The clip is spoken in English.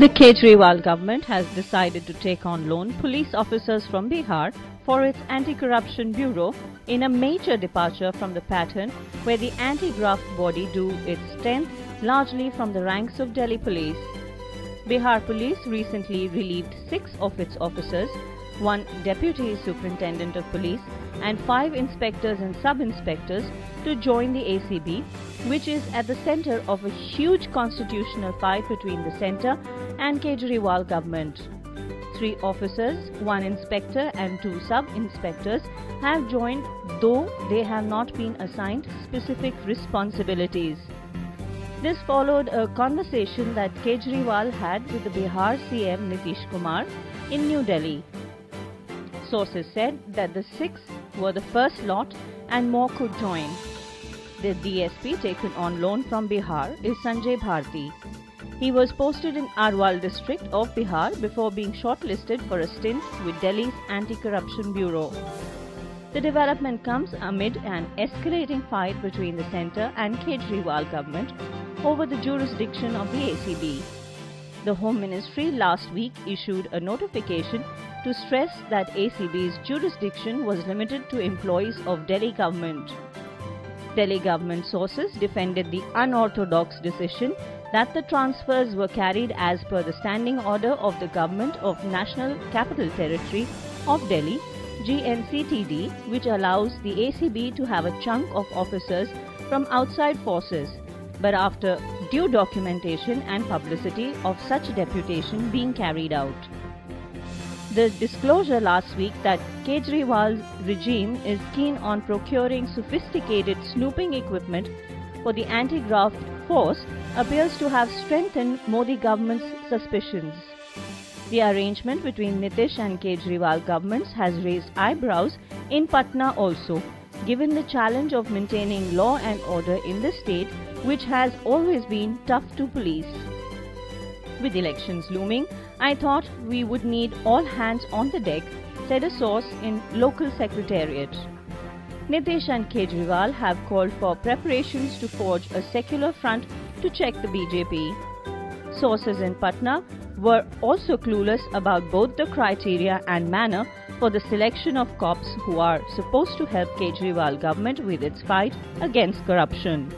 The Kejriwal government has decided to take on lone police officers from Bihar for its anti-corruption bureau in a major departure from the pattern where the anti-graft body do its strength largely from the ranks of Delhi police. Bihar police recently relieved 6 of its officers, 1 deputy superintendent of police and 5 inspectors and sub-inspectors to join the ACB, which is at the center of a huge constitutional fight between the centre and Kejriwal government. 3 officers, 1 inspector and 2 sub-inspectors have joined, though they have not been assigned specific responsibilities. This followed a conversation that Kejriwal had with the Bihar CM Nitish Kumar in New Delhi. Sources said that the 6 were the first lot and more could join. The DSP taken on loan from Bihar is Sanjay Bharti. He was posted in Arwal district of Bihar before being shortlisted for a stint with Delhi's Anti-Corruption Bureau. The development comes amid an escalating fight between the centre and Kejriwal government over the jurisdiction of the ACB. The Home Ministry last week issued a notification to stress that ACB's jurisdiction was limited to employees of Delhi government. Delhi government sources defended the unorthodox decision that the transfers were carried as per the standing order of the Government of National Capital Territory of Delhi, GNCTD, which allows the ACB to have a chunk of officers from outside forces, but after due documentation and publicity of such deputation being carried out. The disclosure last week that Kejriwal's regime is keen on procuring sophisticated snooping equipment for the anti-graft force appears to have strengthened Modi government's suspicions. The arrangement between Nitish and Kejriwal governments has raised eyebrows in Patna also, given the challenge of maintaining law and order in the state, which has always been tough to police. With elections looming, I thought we would need all hands on the deck, said a source in local secretariat. Nitish and Kejriwal have called for preparations to forge a secular front to check the BJP. Sources in Patna were also clueless about both the criteria and manner for the selection of cops who are supposed to help Kejriwal government with its fight against corruption.